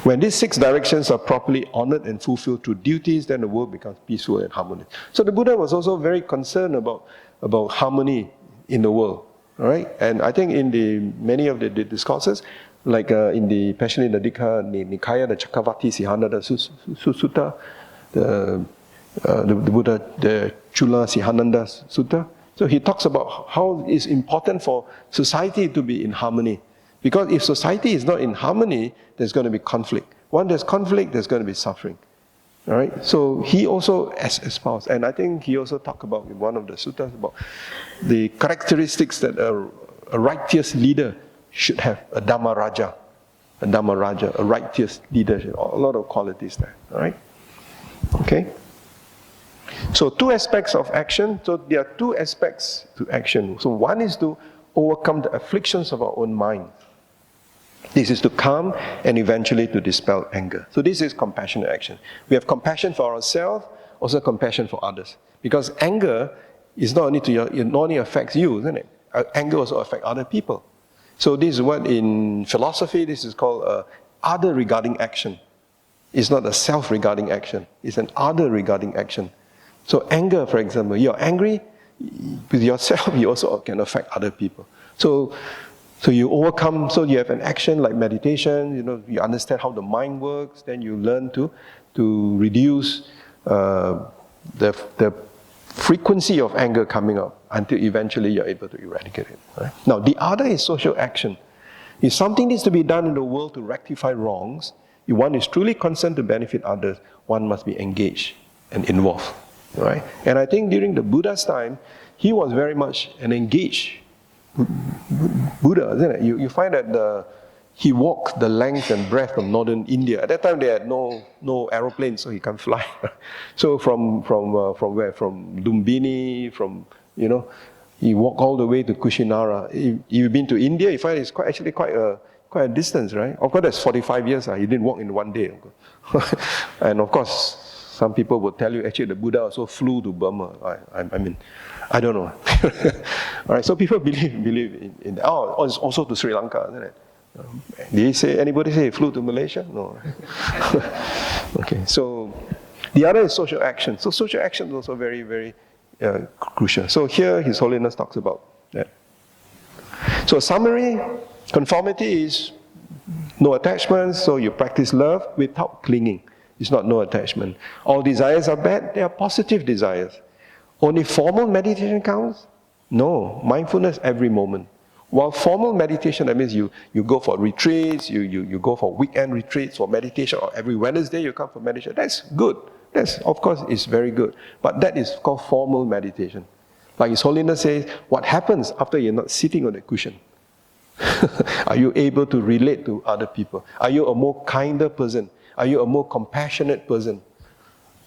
When these 6 directions are properly honored and fulfilled through duties, then the world becomes peaceful and harmonious. So the Buddha was also very concerned about harmony in the world, all right? And I think in many of the discourses, Like especially in the Dikha Nikaya, the Chakravarti Sihananda Sutta, the Buddha, the Chula Sihananda Sutta. So he talks about how it's important for society to be in harmony. Because if society is not in harmony, there's going to be conflict. When there's conflict, there's going to be suffering. All right? So he also espoused, and I think he also talked about in one of the suttas about the characteristics that a righteous leader should have, a Dhamma Raja, a righteous leadership, a lot of qualities there. All right? Okay? So two aspects of action. So there are two aspects to action. So one is to overcome the afflictions of our own mind. This is to calm and eventually to dispel anger. So this is compassionate action. We have compassion for ourselves, also compassion for others. Because anger is not only it not only affects you, isn't it? Anger also affects other people. So this is what in philosophy, this is called other regarding action. It's not a self-regarding action. It's an other regarding action. So anger, for example, you're angry with yourself, you also can affect other people. So you overcome, so you have an action like meditation, you understand how the mind works, then you learn to reduce the frequency of anger coming up until eventually you're able to eradicate it. Right? Now, the other is social action. If something needs to be done in the world to rectify wrongs, if one is truly concerned to benefit others, one must be engaged and involved. Right? And I think during the Buddha's time, he was very much an engaged Buddha, isn't it? You find that he walked the length and breadth of northern India. At that time, they had no aeroplanes, so he can't fly. So from where? From Lumbini, he walked all the way to Kushinara. If you've been to India, you find it's quite a distance, right? Of course, that's 45 years. He didn't walk in one day. And of course, some people will tell you actually the Buddha also flew to Burma. I mean, I don't know. All right, so people believe in that. Oh, it's also to Sri Lanka, isn't it? Did anybody say he flew to Malaysia? No. Okay, so the other is social action. So social action is also very, very crucial. So here His Holiness talks about that. So summary, conformity is no attachments, so you practice love without clinging. It's not no attachment. All desires are bad, they are positive desires. Only formal meditation counts? No, mindfulness every moment. While formal meditation, that means you go for retreats, you go for weekend retreats for meditation, or every Wednesday you come for meditation. That's good. That's, of course, is very good. But that is called formal meditation. Like His Holiness says, what happens after you're not sitting on the cushion? Are you able to relate to other people? Are you a more kinder person? Are you a more compassionate person?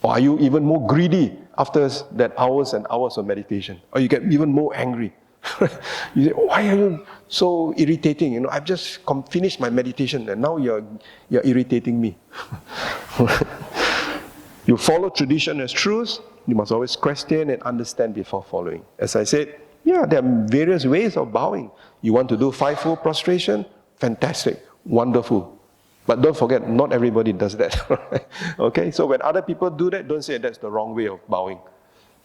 Or are you even more greedy after that hours and hours of meditation? Or you get even more angry? You say, why are you so irritating? I've just finished my meditation and now you're irritating me. You follow tradition as truth, you must always question and understand before following. As I said, yeah, there are various ways of bowing. You want to do 5-fold prostration? Fantastic, wonderful. But don't forget, not everybody does that. Okay, so when other people do that, don't say that's the wrong way of bowing.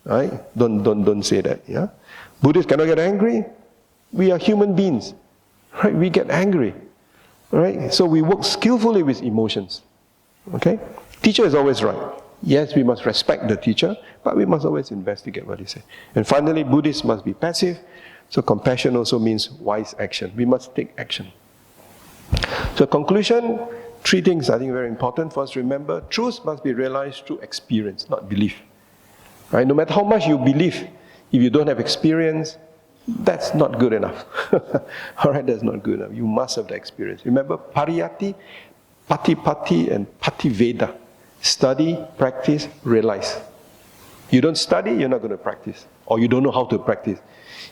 Right? Don't say that. Yeah, Buddhists cannot get angry. We are human beings. Right? We get angry. Right? So we work skillfully with emotions. Okay? Teacher is always right. Yes, we must respect the teacher, but we must always investigate what he says. And finally, Buddhists must be passive. So compassion also means wise action. We must take action. So conclusion, 3 things I think are very important for us to remember. Truth must be realized through experience, not belief. Right? No matter how much you believe, if you don't have experience, that's not good enough. All right, that's not good enough. You must have the experience. Remember, pariyati, patipati, and pativeda. Study, practice, realize. You don't study, you're not going to practice. Or you don't know how to practice.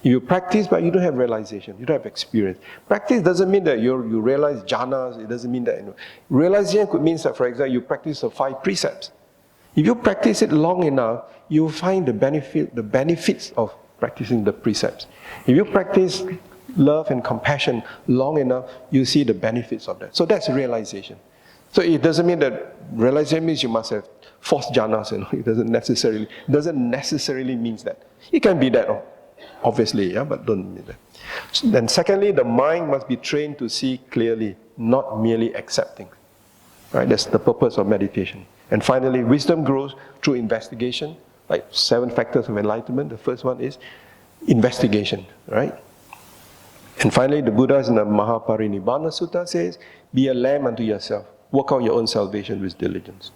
If you practice, but you don't have realization, you don't have experience. Practice doesn't mean that you realize jhanas, it doesn't mean that. Realization could mean that, for example, you practice the 5 precepts. If you practice it long enough, you'll find the benefits of practicing the precepts. If you practice love and compassion long enough, you see the benefits of that. So that's realization. So it doesn't mean that realization means you must have false jhanas. It doesn't necessarily mean that. It can be that. obviously, yeah, but don't need that. Then secondly, the mind must be trained to see clearly, not merely accepting. Right? That's the purpose of meditation. And finally, wisdom grows through investigation, like 7 factors of enlightenment. The first one is investigation, right? And finally, the Buddha in the Mahaparinibbana Sutta says, be a lamb unto yourself. Work out your own salvation with diligence.